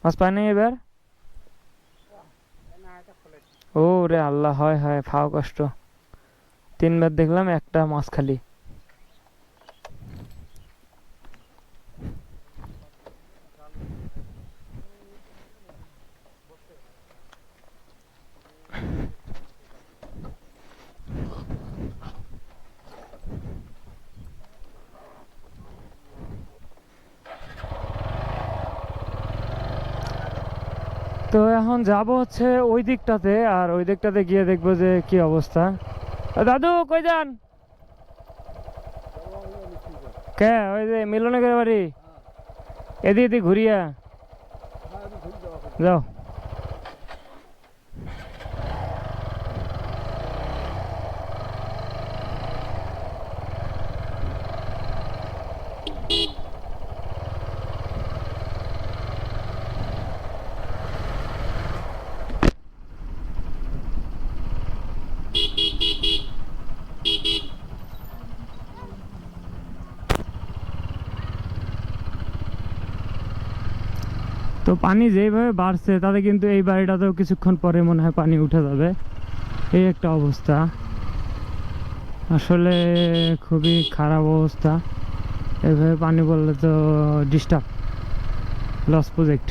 মাছ পায় নাই এবার? ও রে আল্লাহ, হয় হয়, ফাও কষ্ট। 3 বার দেখলাম একটা মাছ খালি। তো এখন যাব হচ্ছে ওই দিকটাতে, আর ওই দিকটাতে গিয়ে দেখবো যে কি অবস্থা। দাদু কই যান? কে ওই যে মিলনের বাড়ি? এদিকে ঘুরিয়া যাও। তো পানি যেইভাবে বাড়ছে তাতে কিন্তু এই বাড়িটাতেও কিছুক্ষণ পরে মনে হয় পানি উঠে যাবে, এই একটা অবস্থা। আসলে খুবই খারাপ অবস্থা। এইভাবে পানি পড়লে তো ডিস্টার্ব, লস প্রজেক্ট।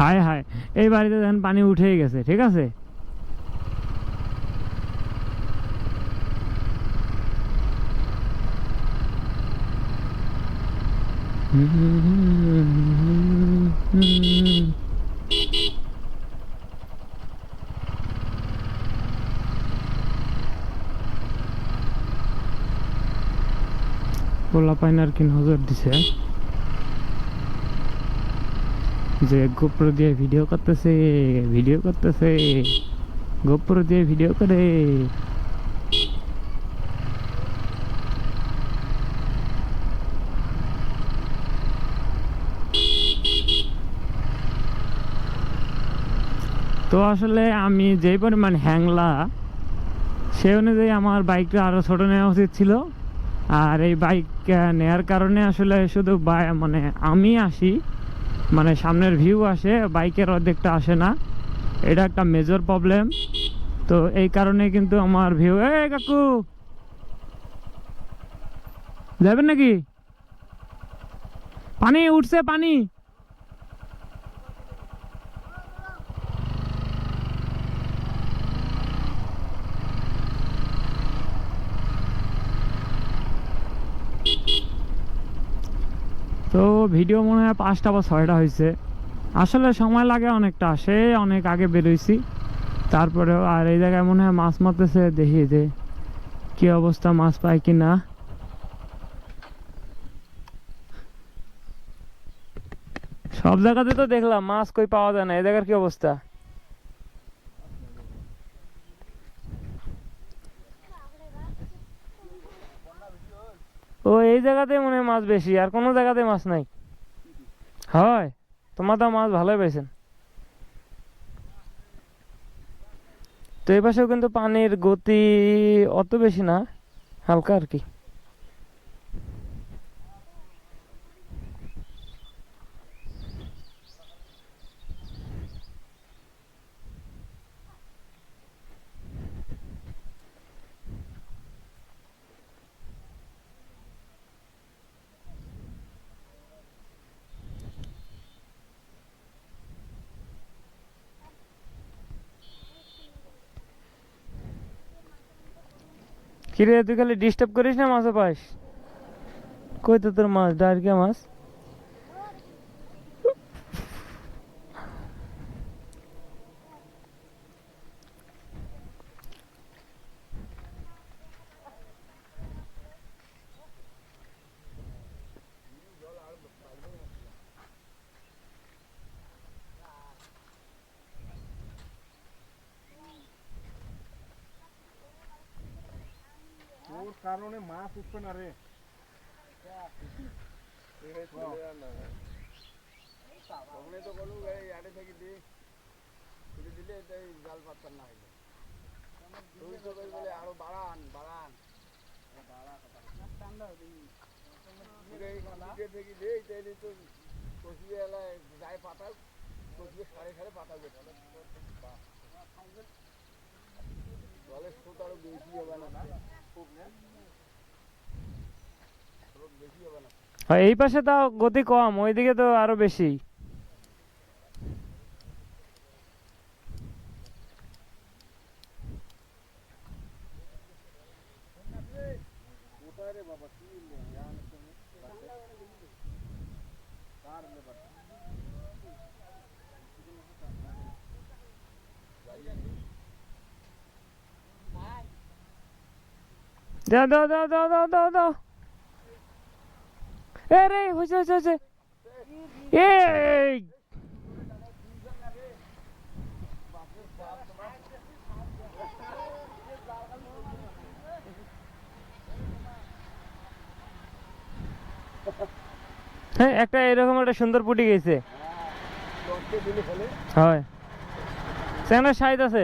হায় হায়, এই বাড়িতে দেখেন পানি উঠেই গেছে, ঠিক আছে। পোলা পাইন আর কি নজর দিছে যে গোপ্রো দিয়ে ভিডিও করতেছে, ভিডিও করতেছে, গোপ্রো দিয়ে ভিডিও করে। তো আসলে আমি যেই পরিমাণ হ্যাংলা, সেই অনুযায়ী আমার বাইকটা আরও ছোটো নেওয়া উচিত ছিল। আর এই বাইক নেওয়ার কারণে আসলে শুধু মানে আমি আসি, মানে সামনের ভিউ আসে, বাইকের অর্ধেকটা আসে না। এটা একটা মেজর প্রবলেম। তো এই কারণে কিন্তু আমার ভিউ। এই কাকু যাবেন নাকি? পানি উঠছে, পানি। তো ভিডিও মনে হয় 5টা বা 6টা হয়েছে। আসলে সময় লাগে অনেকটা, সে অনেক আগে বেরোইছি। তারপরেও আর এই জায়গায় মনে হয় মাছ মারতেছে, দেখি যে কি অবস্থা, মাছ পায় কি না। সব জায়গাতে তো দেখলাম মাছ, কই পাওয়া যায় না। এই জায়গার কি অবস্থা? ও এই জায়গাতে মনে হয় মাছ বেশি, আর কোনো জায়গাতে মাছ নাই। হয়, তোমার তো মাছ ভালোই পাইছেন। তো এই পাশেও কিন্তু পানির গতি অত বেশি না, হালকা আর কি। কিরে তুই খালি ডিস্টার্ব করিস না, মাছও পাস? কই তো তোর মাছ, ডারকিয়া মাছ। ওর কারণে মাছ উঠবে না রে। তো বলু আড়ে থেকে দি দিলে জাল পাতার না হইলে তুই তো বলে আরো বাড়ান বাড়ান। দেখি দেই তাইলে তো কষিয়ে এলায় যায় পাতা কষিয়ে সাড়ে সাড়ে পাতা বেটা জলের স্রোত আরো বেশি হবে না খুব না স্রোত বেশি হবে না হ্যাঁ, এই পাশে তাও গতি কম, ওইদিকে তো আরো বেশি। কোথায় রে বাবা কি কার ব্যাপার দাও দাও দাও দাও দাও দাও দাও। এ রে হয়েছে হয়েছে হয়েছে। এই হ্যাঁ, একটা এরকম একটা সুন্দর পুটি গেছে। দশটা দিলে ফেলে হয়, সেখানে সাইজ আছে।